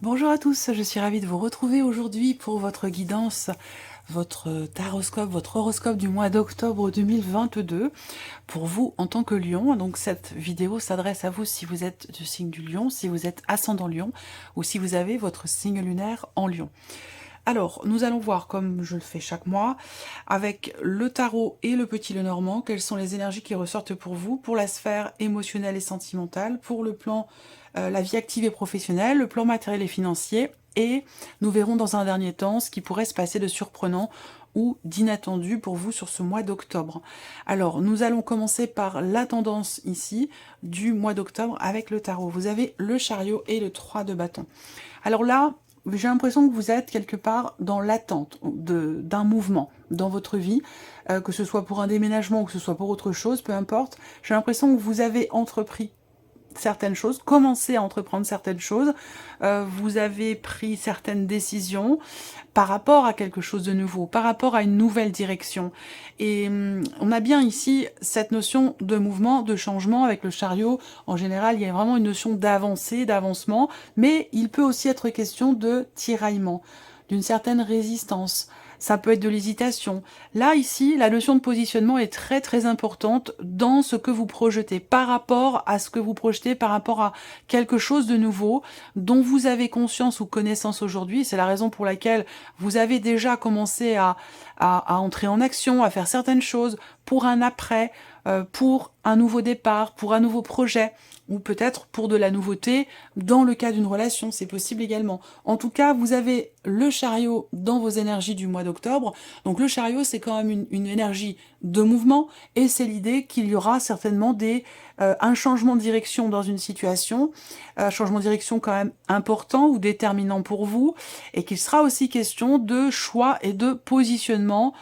Bonjour à tous, je suis ravie de vous retrouver aujourd'hui pour votre guidance, votre taroscope, votre horoscope du mois d'octobre 2022 pour vous en tant que Lion. Donc cette vidéo s'adresse à vous si vous êtes du signe du Lion, si vous êtes ascendant Lion ou si vous avez votre signe lunaire en Lion. Alors, nous allons voir, comme je le fais chaque mois, avec le tarot et le petit Lenormand, quelles sont les énergies qui ressortent pour vous, pour la sphère émotionnelle et sentimentale, pour le plan la vie active et professionnelle, le plan matériel et financier, et nous verrons dans un dernier temps ce qui pourrait se passer de surprenant ou d'inattendu pour vous sur ce mois d'octobre. Alors, nous allons commencer par la tendance ici du mois d'octobre avec le tarot. Vous avez le chariot et le 3 de bâton. Alors là, j'ai l'impression que vous êtes quelque part dans l'attente d'un mouvement dans votre vie, que ce soit pour un déménagement ou que ce soit pour autre chose, peu importe. J'ai l'impression que vous avez entrepris certaines choses, commencé à entreprendre certaines choses, vous avez pris certaines décisions par rapport à quelque chose de nouveau, par rapport à une nouvelle direction. Et on a bien ici cette notion de mouvement, de changement avec le chariot. En général, il y a vraiment une notion d'avancée, d'avancement, mais il peut aussi être question de tiraillement, d'une certaine résistance. Ça peut être de l'hésitation. Là, ici, la notion de positionnement est très très importante dans ce que vous projetez, par rapport à ce que vous projetez, par rapport à quelque chose de nouveau dont vous avez conscience ou connaissance aujourd'hui. C'est la raison pour laquelle vous avez déjà commencé à entrer en action, à faire certaines choses pour un après, pour un nouveau départ, pour un nouveau projet, ou peut-être pour de la nouveauté dans le cas d'une relation, c'est possible également. En tout cas, vous avez le chariot dans vos énergies du mois d'octobre. Donc le chariot, c'est quand même une énergie de mouvement, et c'est l'idée qu'il y aura certainement un changement de direction dans une situation, un changement de direction quand même important ou déterminant pour vous, et qu'il sera aussi question de choix et de positionnement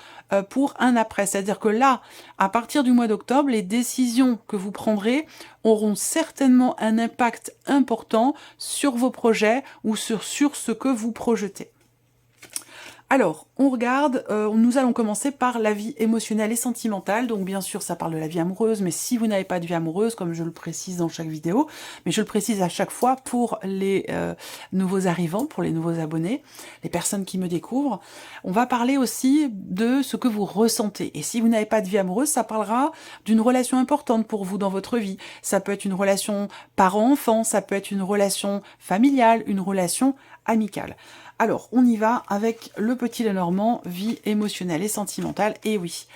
pour un après. C'est-à-dire que là, à partir du mois d'octobre, les décisions que vous prendrez auront certainement un impact important sur vos projets ou sur ce que vous projetez. Alors, on regarde, nous allons commencer par la vie émotionnelle et sentimentale. Donc bien sûr, ça parle de la vie amoureuse, mais si vous n'avez pas de vie amoureuse, comme je le précise dans chaque vidéo, mais je le précise à chaque fois pour les nouveaux arrivants, pour les nouveaux abonnés, les personnes qui me découvrent, on va parler aussi de ce que vous ressentez. Et si vous n'avez pas de vie amoureuse, ça parlera d'une relation importante pour vous dans votre vie. Ça peut être une relation parent-enfant, ça peut être une relation familiale, une relation amicale. Alors, on y va avec le petit Lenormand, vie émotionnelle et sentimentale. Et oui,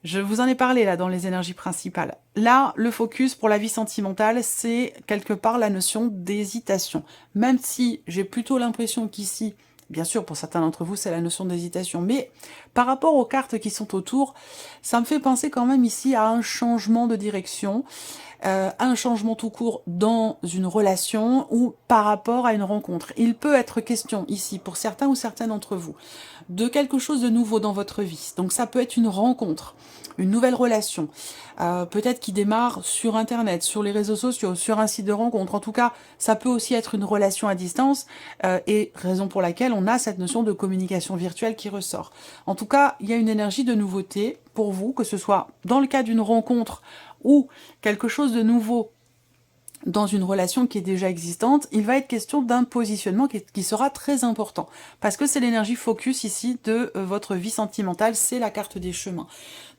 je vous en ai parlé là dans les énergies principales. Là, le focus pour la vie sentimentale, c'est quelque part la notion d'hésitation. Même si j'ai plutôt l'impression qu'ici, bien sûr, pour certains d'entre vous, c'est la notion d'hésitation, mais par rapport aux cartes qui sont autour, ça me fait penser quand même ici à un changement de direction, un changement tout court dans une relation ou par rapport à une rencontre. Il peut être question ici, pour certains ou certaines d'entre vous, de quelque chose de nouveau dans votre vie. Donc ça peut être une rencontre, une nouvelle relation, peut-être qui démarre sur Internet, sur les réseaux sociaux, sur un site de rencontre. En tout cas, ça peut aussi être une relation à distance, et raison pour laquelle on a cette notion de communication virtuelle qui ressort. En tout cas, il y a une énergie de nouveauté pour vous, que ce soit dans le cas d'une rencontre ou quelque chose de nouveau dans une relation qui est déjà existante, il va être question d'un positionnement qui sera très important. Parce que c'est l'énergie focus ici de votre vie sentimentale, c'est la carte des chemins.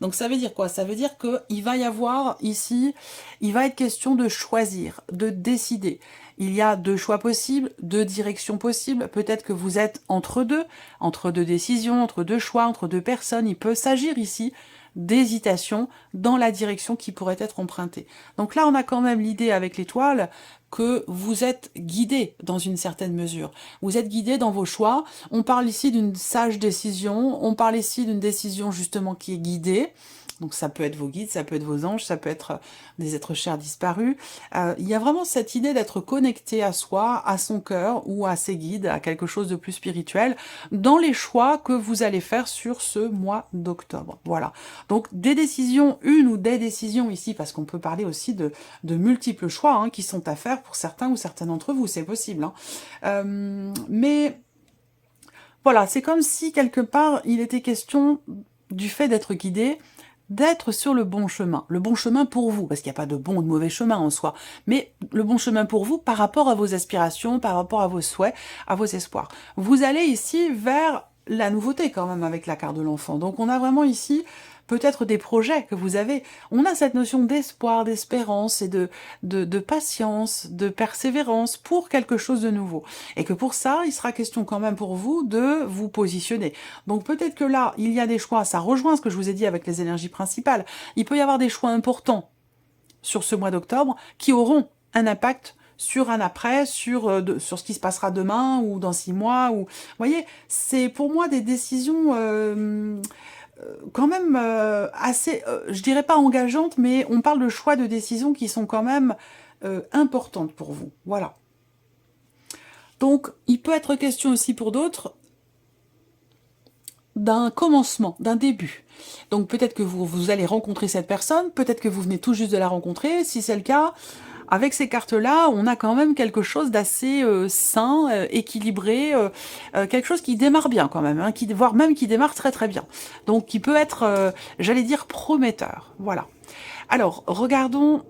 Donc ça veut dire quoi? Ça veut dire qu'il va y avoir ici, il va être question de choisir, de décider. il y a deux choix possibles, deux directions possibles. Peut-être que vous êtes entre deux décisions, entre deux choix, entre deux personnes. Il peut s'agir ici d'hésitation dans la direction qui pourrait être empruntée. Donc là, on a quand même l'idée avec l'étoile que vous êtes guidé dans une certaine mesure. Vous êtes guidé dans vos choix. On parle ici d'une sage décision. On parle ici d'une décision justement qui est guidée. Donc ça peut être vos guides, ça peut être vos anges, ça peut être des êtres chers disparus. Il y a vraiment cette idée d'être connecté à soi, à son cœur ou à ses guides, à quelque chose de plus spirituel, dans les choix que vous allez faire sur ce mois d'octobre. Voilà. Donc des décisions, une ou des décisions ici, parce qu'on peut parler aussi de multiples choix hein, qui sont à faire pour certains ou certains d'entre vous, c'est possible. Hein. Mais voilà, c'est comme si quelque part il était question du fait d'être guidé, d'être sur le bon chemin pour vous, parce qu'il n'y a pas de bon ou de mauvais chemin en soi, mais le bon chemin pour vous par rapport à vos aspirations, par rapport à vos souhaits, à vos espoirs. Vous allez ici vers la nouveauté quand même avec la carte de l'enfant, donc on a vraiment ici peut-être des projets que vous avez. On a cette notion d'espoir, d'espérance et de patience, de persévérance pour quelque chose de nouveau. Et que pour ça, il sera question quand même pour vous de vous positionner. Donc peut-être que là, il y a des choix, ça rejoint ce que je vous ai dit avec les énergies principales. Il peut y avoir des choix importants sur ce mois d'octobre qui auront un impact sur un après, sur ce qui se passera demain ou dans 6 mois. Ou, vous voyez, c'est pour moi des décisions... quand même assez, je dirais pas engageantes, mais on parle de choix de décisions qui sont quand même importantes pour vous. Voilà. Donc, il peut être question aussi pour d'autres d'un commencement, d'un début. Donc peut-être que vous allez rencontrer cette personne, peut-être que vous venez tout juste de la rencontrer. Si c'est le cas, avec ces cartes-là, on a quand même quelque chose d'assez sain, équilibré, quelque chose qui démarre bien quand même, hein, voire même qui démarre très très bien. Donc qui peut être, j'allais dire, prometteur. Voilà. Alors, regardons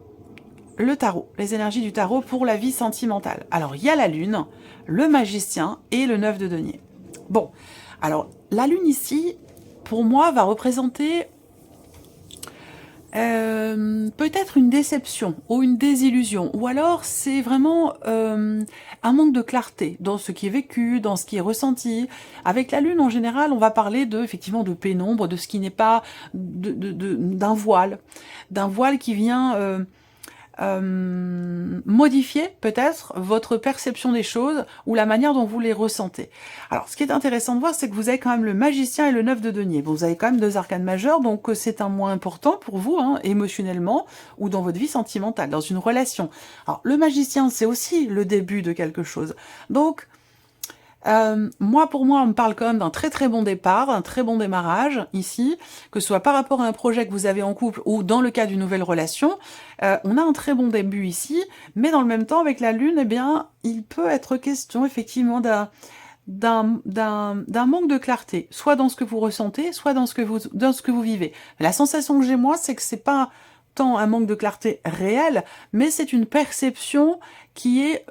le tarot, les énergies du tarot pour la vie sentimentale. Alors, il y a la lune, le magicien et le 9 de denier. Bon, alors, la lune ici, pour moi, va représenter... peut-être une déception ou une désillusion, ou alors c'est vraiment un manque de clarté dans ce qui est vécu, dans ce qui est ressenti. Avec la lune en général, on va parler effectivement de pénombre, de ce qui n'est pas d'un voile qui vient modifier peut-être votre perception des choses ou la manière dont vous les ressentez. Alors, ce qui est intéressant de voir, c'est que vous avez quand même le magicien et le 9 de denier. Bon, vous avez quand même deux arcanes majeurs, donc c'est un mois important pour vous, hein, émotionnellement, ou dans votre vie sentimentale, dans une relation. Alors, le magicien, c'est aussi le début de quelque chose. Donc, pour moi, on me parle quand même d'un très très bon départ, un très bon démarrage ici, que ce soit par rapport à un projet que vous avez en couple ou dans le cas d'une nouvelle relation. On a un très bon début ici, mais dans le même temps, avec la lune, eh bien, il peut être question effectivement d'un manque de clarté, soit dans ce que vous ressentez, soit dans ce que vous vivez. La sensation que j'ai moi, c'est que c'est pas tant un manque de clarté réel, mais c'est une perception qui est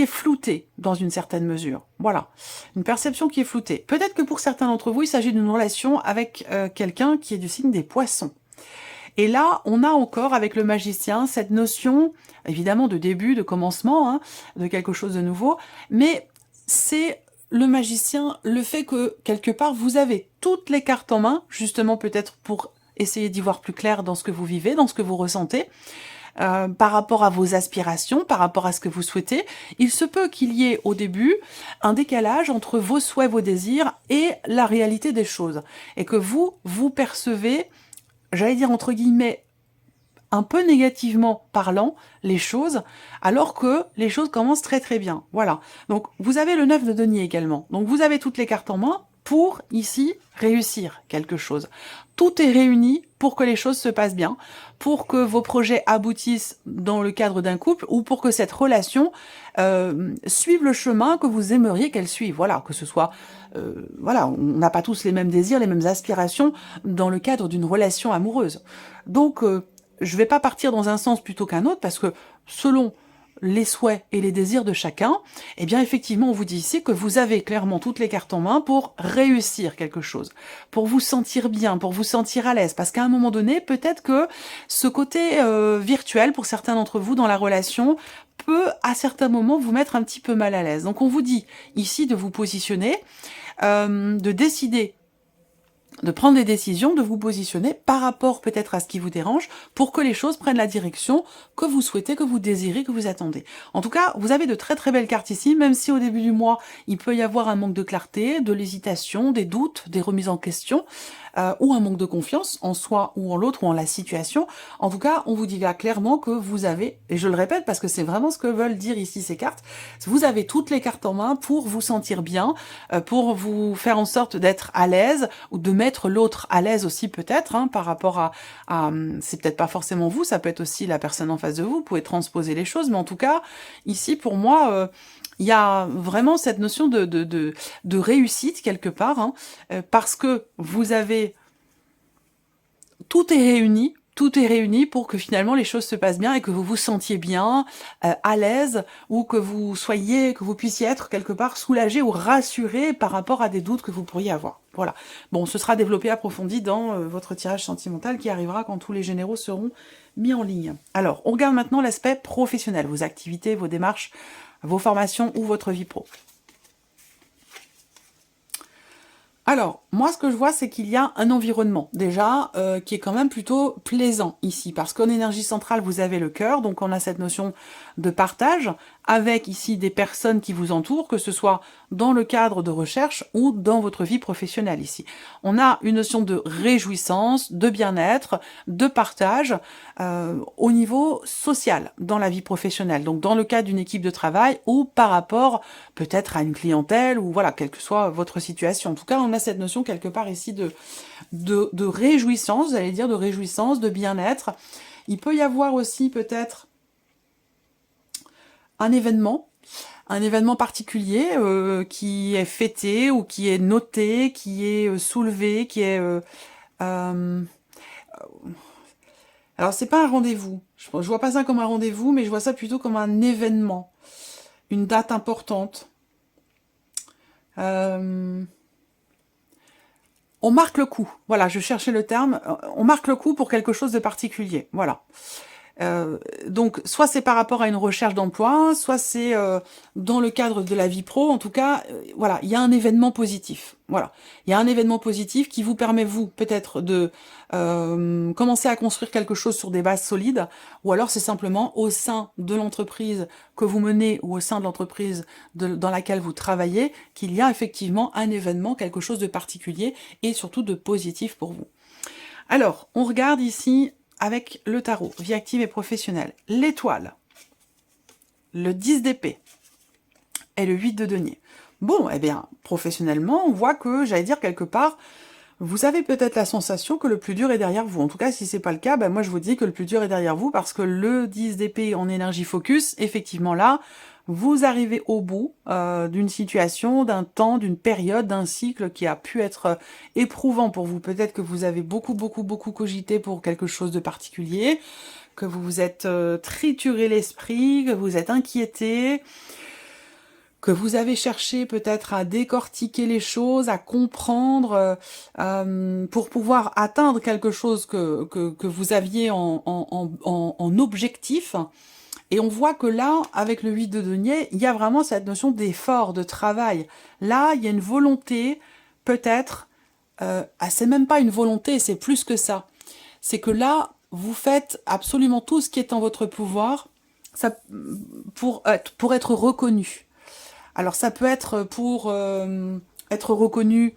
floutée dans une certaine mesure. Voilà, une perception qui est floutée. Peut-être que pour certains d'entre vous, il s'agit d'une relation avec quelqu'un qui est du signe des poissons. Et là, on a encore, avec le magicien, cette notion, évidemment, de début, de commencement, hein, de quelque chose de nouveau, mais c'est le magicien, le fait que, quelque part, vous avez toutes les cartes en main, justement peut-être pour essayer d'y voir plus clair dans ce que vous vivez, dans ce que vous ressentez, par rapport à vos aspirations, par rapport à ce que vous souhaitez. Il se peut qu'il y ait au début un décalage entre vos souhaits, vos désirs et la réalité des choses. Et que vous percevez, j'allais dire entre guillemets, un peu négativement parlant, les choses, alors que les choses commencent très très bien. Voilà. Donc vous avez le 9 de denier également. Donc vous avez toutes les cartes en main pour, ici, réussir quelque chose. Tout est réuni pour que les choses se passent bien, pour que vos projets aboutissent dans le cadre d'un couple, ou pour que cette relation suive le chemin que vous aimeriez qu'elle suive. Voilà, que ce soit... voilà, on n'a pas tous les mêmes désirs, les mêmes aspirations dans le cadre d'une relation amoureuse. Donc, je ne vais pas partir dans un sens plutôt qu'un autre, parce que selon les souhaits et les désirs de chacun, eh bien effectivement on vous dit ici que vous avez clairement toutes les cartes en main pour réussir quelque chose, pour vous sentir bien, pour vous sentir à l'aise, parce qu'à un moment donné, peut-être que ce côté virtuel pour certains d'entre vous dans la relation peut à certains moments vous mettre un petit peu mal à l'aise. Donc on vous dit ici de vous positionner, de décider, de prendre des décisions, de vous positionner par rapport peut-être à ce qui vous dérange pour que les choses prennent la direction que vous souhaitez, que vous désirez, que vous attendez. En tout cas, vous avez de très très belles cartes ici, même si au début du mois, il peut y avoir un manque de clarté, de l'hésitation, des doutes, des remises en question, ou un manque de confiance en soi ou en l'autre ou en la situation. En tout cas, on vous dit là clairement que vous avez, et je le répète parce que c'est vraiment ce que veulent dire ici ces cartes, vous avez toutes les cartes en main pour vous sentir bien, pour vous faire en sorte d'être à l'aise ou de mettre l'autre à l'aise aussi peut-être, hein, par rapport à c'est peut-être pas forcément vous, ça peut être aussi la personne en face de vous, vous pouvez transposer les choses, mais en tout cas, ici pour moi, il y a vraiment cette notion de réussite quelque part, hein, parce que vous avez... Tout est réuni pour que finalement les choses se passent bien et que vous vous sentiez bien, à l'aise, ou que vous puissiez être quelque part soulagé ou rassuré par rapport à des doutes que vous pourriez avoir. Voilà. Bon, ce sera développé, approfondi dans votre tirage sentimental qui arrivera quand tous les généraux seront mis en ligne. Alors, on regarde maintenant l'aspect professionnel, vos activités, vos démarches, vos formations ou votre vie pro. Alors, moi, ce que je vois, c'est qu'il y a un environnement, déjà, qui est quand même plutôt plaisant ici, parce qu'en énergie centrale, vous avez le cœur, donc on a cette notion de partage, avec ici des personnes qui vous entourent, que ce soit dans le cadre de recherche ou dans votre vie professionnelle ici. On a une notion de réjouissance, de bien-être, de partage au niveau social dans la vie professionnelle, donc dans le cadre d'une équipe de travail ou par rapport peut-être à une clientèle ou voilà, quelle que soit votre situation. En tout cas, on a cette notion quelque part ici de réjouissance, vous allez dire de réjouissance, de bien-être. Il peut y avoir aussi peut-être un événement particulier qui est fêté ou qui est noté, qui est soulevé, qui est... alors, c'est pas un rendez-vous. Je vois pas ça comme un rendez-vous, mais je vois ça plutôt comme un événement. Une date importante. On marque le coup. Voilà, je cherchais le terme. On marque le coup pour quelque chose de particulier. Voilà. Donc, soit c'est par rapport à une recherche d'emploi, soit c'est dans le cadre de la vie pro. En tout cas, voilà, il y a un événement positif. Voilà, il y a un événement positif qui vous permet, vous, peut-être de commencer à construire quelque chose sur des bases solides, ou alors c'est simplement au sein de l'entreprise que vous menez ou au sein de l'entreprise dans laquelle vous travaillez, qu'il y a effectivement un événement, quelque chose de particulier et surtout de positif pour vous. Alors, on regarde ici avec le tarot, vie active et professionnelle, l'étoile, le 10 d'épée et le 8 de denier. Bon, eh bien, professionnellement, on voit que, j'allais dire quelque part, vous avez peut-être la sensation que le plus dur est derrière vous. En tout cas, si c'est pas le cas, ben moi je vous dis que le plus dur est derrière vous parce que le 10 d'épée en énergie focus, effectivement là, vous arrivez au bout d'une situation, d'un temps, d'une période, d'un cycle qui a pu être éprouvant pour vous. Peut-être que vous avez beaucoup cogité pour quelque chose de particulier, que vous vous êtes trituré l'esprit, que vous êtes inquiété, que vous avez cherché peut-être à décortiquer les choses, à comprendre pour pouvoir atteindre quelque chose que vous aviez en objectif. Et on voit que là, avec le 8 de denier, il y a vraiment cette notion d'effort, de travail. Là, il y a une volonté, peut-être, c'est même pas une volonté, c'est plus que ça. C'est que là, vous faites absolument tout ce qui est en votre pouvoir pour être reconnu. Alors ça peut être pour être reconnu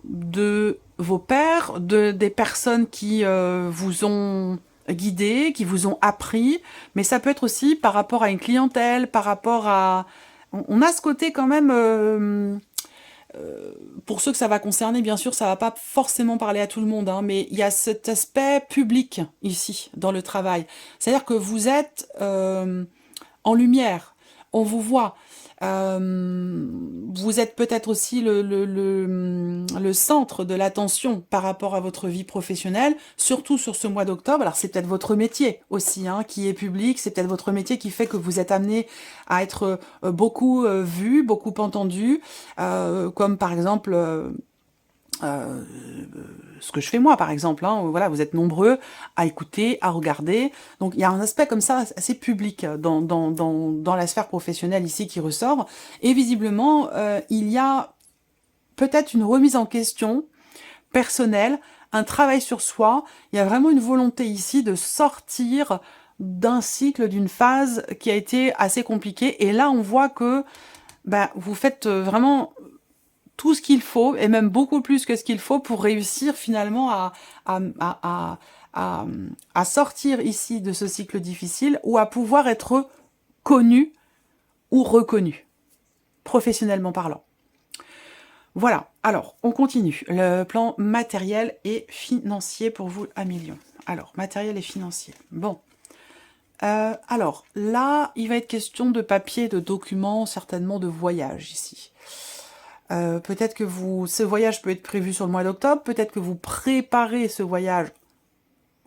de vos pairs, des personnes qui vous ont guidé, qui vous ont appris, mais ça peut être aussi par rapport à une clientèle, par rapport à... On a ce côté quand même... pour ceux que ça va concerner, bien sûr, ça va pas forcément parler à tout le monde, hein, mais il y a cet aspect public ici, dans le travail. C'est-à-dire que vous êtes en lumière, on vous voit. Vous êtes peut-être aussi le centre de l'attention par rapport à votre vie professionnelle, surtout sur ce mois d'octobre. Alors c'est peut-être votre métier aussi hein, qui est public, c'est peut-être votre métier qui fait que vous êtes amené à être beaucoup vu, beaucoup entendu, comme par exemple... ce que je fais moi, par exemple. Hein. Voilà, vous êtes nombreux à écouter, à regarder. Donc, il y a un aspect comme ça assez public dans la sphère professionnelle ici qui ressort. Et visiblement, il y a peut-être une remise en question personnelle, un travail sur soi. Il y a vraiment une volonté ici de sortir d'un cycle, d'une phase qui a été assez compliquée. Et là, on voit que vous faites vraiment tout ce qu'il faut, et même beaucoup plus que ce qu'il faut pour réussir finalement à sortir ici de ce cycle difficile, ou à pouvoir être connu ou reconnu, professionnellement parlant. Voilà, alors on continue. Le plan matériel et financier pour vous à Lion. Alors, matériel et financier. Bon. Alors, là, il va être question de papier, de documents, certainement de voyage ici. Peut-être que ce voyage peut être prévu sur le mois d'octobre, peut-être que vous préparez ce voyage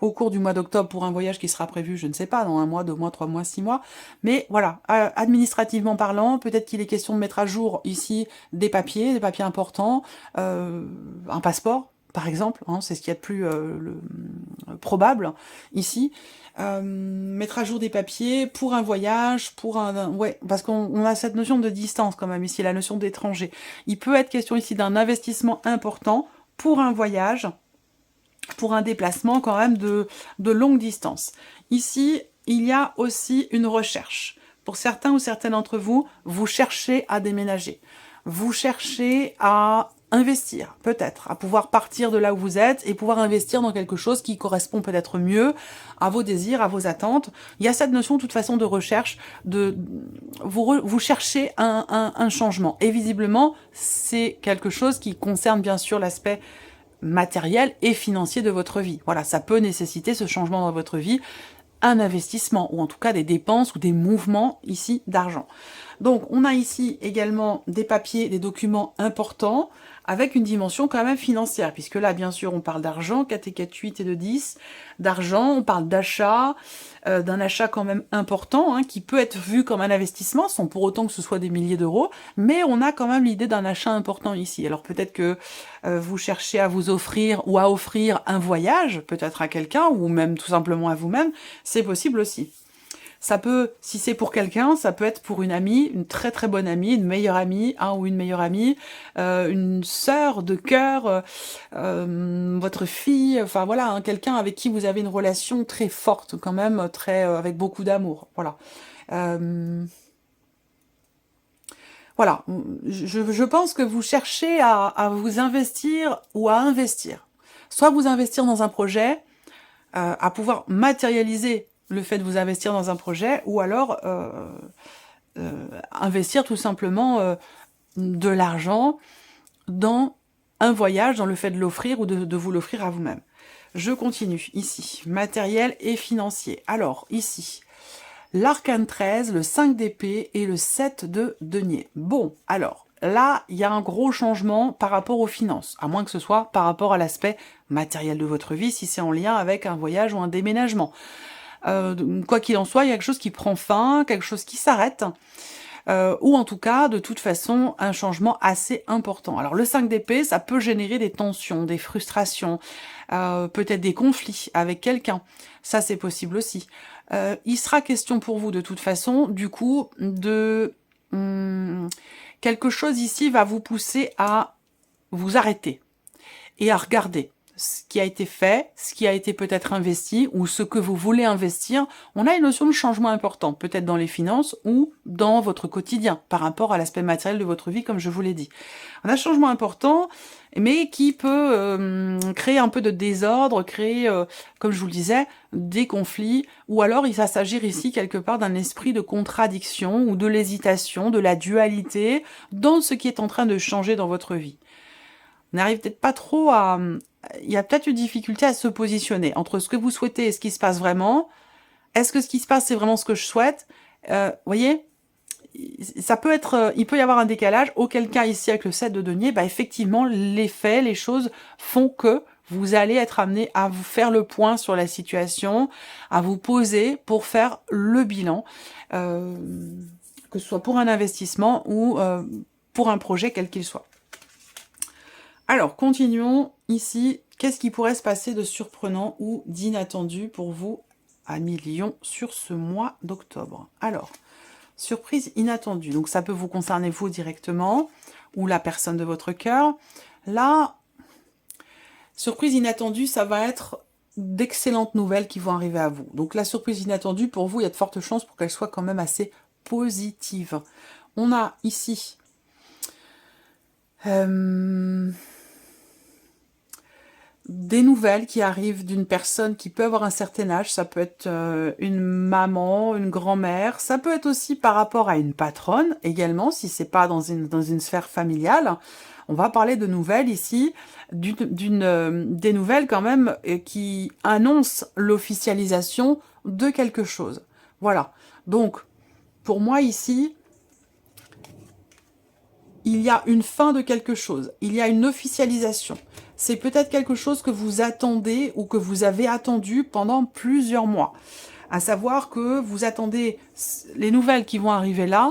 au cours du mois d'octobre pour un voyage qui sera prévu, je ne sais pas, dans 1 mois, 2 mois, 3 mois, 6 mois. Mais voilà, administrativement parlant, peut-être qu'il est question de mettre à jour ici des papiers importants, un passeport, par exemple, hein, c'est ce qu'il y a de plus probable ici. Mettre à jour des papiers pour un voyage, ouais, parce qu'on a cette notion de distance quand même ici, la notion d'étranger. Il peut être question ici d'un investissement important pour un voyage, pour un déplacement quand même de longue distance. Ici, il y a aussi une recherche. Pour certains ou certaines d'entre vous, vous cherchez à déménager. Vous cherchez à investir, peut-être, à pouvoir partir de là où vous êtes et pouvoir investir dans quelque chose qui correspond peut-être mieux à vos désirs, à vos attentes. Il y a cette notion, de toute façon, de recherche, vous cherchez un changement. Et visiblement, c'est quelque chose qui concerne bien sûr l'aspect matériel et financier de votre vie. Voilà, ça peut nécessiter ce changement dans votre vie, un investissement, ou en tout cas des dépenses ou des mouvements ici d'argent. Donc, on a ici également des papiers, des documents importants, avec une dimension quand même financière, puisque là, bien sûr, on parle d'argent, 4 et 4, 8 et de 10, d'argent, on parle d'achat, d'un achat quand même important, hein, qui peut être vu comme un investissement, sans pour autant que ce soit des milliers d'euros, mais on a quand même l'idée d'un achat important ici. Alors peut-être que vous cherchez à vous offrir ou à offrir un voyage, peut-être à quelqu'un, ou même tout simplement à vous-même, c'est possible aussi. Ça peut, si c'est pour quelqu'un, ça peut être pour une amie, une très très bonne amie, une meilleure amie, un ou une meilleure amie, une sœur de cœur, votre fille, enfin voilà, hein, quelqu'un avec qui vous avez une relation très forte quand même, très avec beaucoup d'amour, voilà. Voilà, je pense que vous cherchez à vous investir ou à investir. Soit vous investir dans un projet, à pouvoir matérialiser le fait de vous investir dans un projet, ou alors investir tout simplement de l'argent dans un voyage, dans le fait de l'offrir ou de vous l'offrir à vous-même. Je continue ici, matériel et financier. Alors, ici, l'arcane 13, le 5 d'épée et le 7 de denier. Bon, alors, là, il y a un gros changement par rapport aux finances, à moins que ce soit par rapport à l'aspect matériel de votre vie, si c'est en lien avec un voyage ou un déménagement. Quoi qu'il en soit, il y a quelque chose qui prend fin, quelque chose qui s'arrête, ou en tout cas, de toute façon, un changement assez important. Alors le 5 d'épée, ça peut générer des tensions, des frustrations, peut-être des conflits avec quelqu'un. Ça, c'est possible aussi. Il sera question pour vous, de toute façon, du coup, de... quelque chose ici va vous pousser à vous arrêter et à regarder ce qui a été fait, ce qui a été peut-être investi, ou ce que vous voulez investir. On a une notion de changement important, peut-être dans les finances ou dans votre quotidien, par rapport à l'aspect matériel de votre vie, comme je vous l'ai dit. On a un changement important, mais qui peut créer un peu de désordre, créer, comme je vous le disais, des conflits, ou alors il va s'agir ici quelque part d'un esprit de contradiction, ou de l'hésitation, de la dualité, dans ce qui est en train de changer dans votre vie. On n'arrive peut-être pas trop à... Il y a peut-être une difficulté à se positionner entre ce que vous souhaitez et ce qui se passe vraiment. Est-ce que ce qui se passe, c'est vraiment ce que je souhaite? Voyez, ça peut être... il peut y avoir un décalage. Auquel cas, ici, avec le 7 de denier, effectivement, les faits, les choses font que vous allez être amené à vous faire le point sur la situation, à vous poser pour faire le bilan, que ce soit pour un investissement ou pour un projet quel qu'il soit. Alors, continuons ici Qu'est-ce qui pourrait se passer de surprenant ou d'inattendu pour vous, amis Lion, sur ce mois d'octobre? Alors, surprise inattendue. Donc, ça peut vous concerner vous directement ou la personne de votre cœur. Là, surprise inattendue, ça va être d'excellentes nouvelles qui vont arriver à vous. Donc, la surprise inattendue, pour vous, il y a de fortes chances pour qu'elle soit quand même assez positive. On a ici... des nouvelles qui arrivent d'une personne qui peut avoir un certain âge, ça peut être une maman, une grand-mère, ça peut être aussi par rapport à une patronne également, si c'est pas dans une sphère familiale. On va parler de nouvelles ici, des nouvelles quand même qui annoncent l'officialisation de quelque chose. Voilà, donc pour moi ici, il y a une fin de quelque chose, il y a une officialisation. C'est peut-être quelque chose que vous attendez ou que vous avez attendu pendant plusieurs mois. À savoir que vous attendez les nouvelles qui vont arriver là,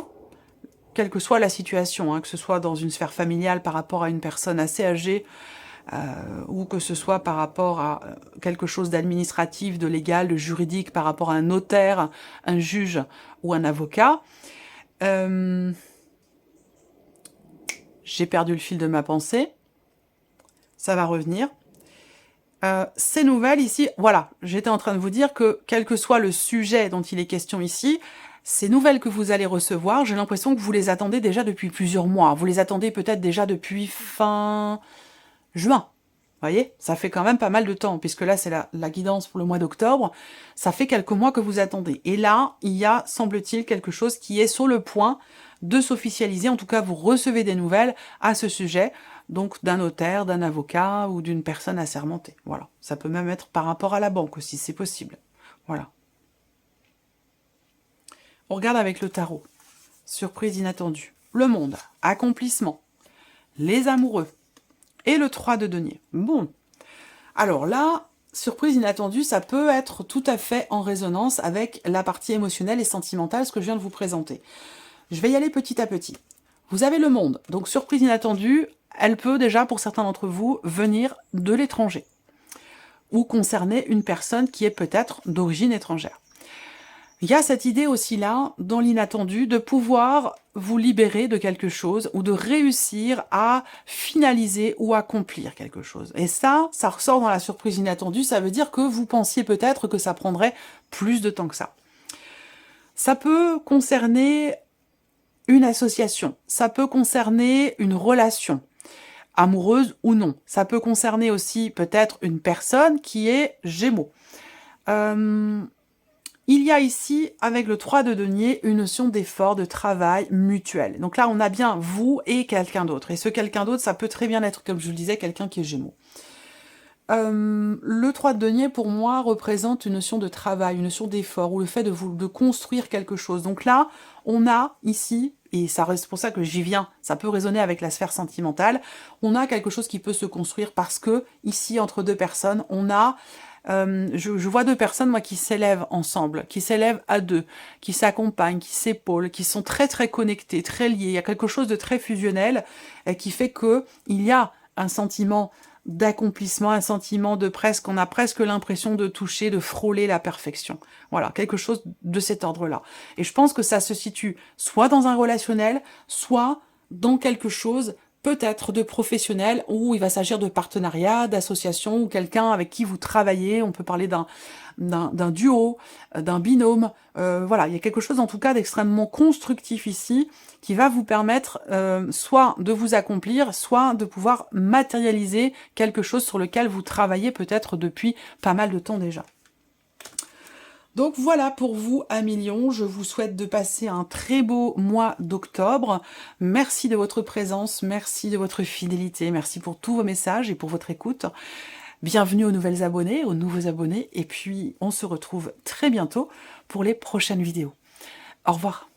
quelle que soit la situation, hein, que ce soit dans une sphère familiale par rapport à une personne assez âgée, ou que ce soit par rapport à quelque chose d'administratif, de légal, de juridique, par rapport à un notaire, un juge ou un avocat. J'ai perdu le fil de ma pensée. Ça va revenir. Ces nouvelles ici, voilà, j'étais en train de vous dire que quel que soit le sujet dont il est question ici, ces nouvelles que vous allez recevoir, j'ai l'impression que vous les attendez déjà depuis plusieurs mois. Vous les attendez peut-être déjà depuis fin juin. Vous voyez, ça fait quand même pas mal de temps, puisque là, c'est la guidance pour le mois d'octobre. Ça fait quelques mois que vous attendez. Et là, il y a, semble-t-il, quelque chose qui est sur le point de s'officialiser. En tout cas, vous recevez des nouvelles à ce sujet, donc d'un notaire, d'un avocat ou d'une personne assermentée. Voilà, ça peut même être par rapport à la banque aussi, c'est possible. Voilà. On regarde avec le tarot. Surprise inattendue. Le monde, accomplissement, les amoureux et le 3 de denier. Bon, alors là, surprise inattendue, ça peut être tout à fait en résonance avec la partie émotionnelle et sentimentale, ce que je viens de vous présenter. Je vais y aller petit à petit. Vous avez le monde, donc surprise inattendue, elle peut déjà, pour certains d'entre vous, venir de l'étranger ou concerner une personne qui est peut-être d'origine étrangère. Il y a cette idée aussi là, dans l'inattendu, de pouvoir vous libérer de quelque chose ou de réussir à finaliser ou accomplir quelque chose. Et ça ressort dans la surprise inattendue, ça veut dire que vous pensiez peut-être que ça prendrait plus de temps que ça. Ça peut concerner une association, ça peut concerner une relation, amoureuse ou non. Ça peut concerner aussi peut-être une personne qui est Gémeaux. Il y a ici, avec le 3 de denier, une notion d'effort, de travail mutuel. Donc là, on a bien vous et quelqu'un d'autre. Et ce quelqu'un d'autre, ça peut très bien être, comme je vous le disais, quelqu'un qui est Gémeaux. Le 3 de denier, pour moi, représente une notion de travail, une notion d'effort, ou le fait de construire quelque chose. Donc là, on a ici, et c'est pour ça que j'y viens, ça peut résonner avec la sphère sentimentale, on a quelque chose qui peut se construire parce que, ici, entre deux personnes, on a... je vois deux personnes, moi, qui s'élèvent ensemble, qui s'élèvent à deux, qui s'accompagnent, qui s'épaulent, qui sont très très connectés, très liés. Il y a quelque chose de très fusionnel qui fait que il y a un sentiment d'accomplissement, un sentiment de presque, on a presque l'impression de toucher, de frôler la perfection. Voilà, quelque chose de cet ordre-là. Et je pense que ça se situe soit dans un relationnel, soit dans quelque chose peut-être de professionnel, où il va s'agir de partenariat, d'association, ou quelqu'un avec qui vous travaillez. On peut parler d'un duo, d'un binôme. Voilà, il y a quelque chose en tout cas d'extrêmement constructif ici, qui va vous permettre soit de vous accomplir, soit de pouvoir matérialiser quelque chose sur lequel vous travaillez peut-être depuis pas mal de temps déjà. Donc voilà pour vous, amis Lions, je vous souhaite de passer un très beau mois d'octobre. Merci de votre présence, merci de votre fidélité, merci pour tous vos messages et pour votre écoute. Bienvenue aux nouvelles abonnés, aux nouveaux abonnés, et puis on se retrouve très bientôt pour les prochaines vidéos. Au revoir.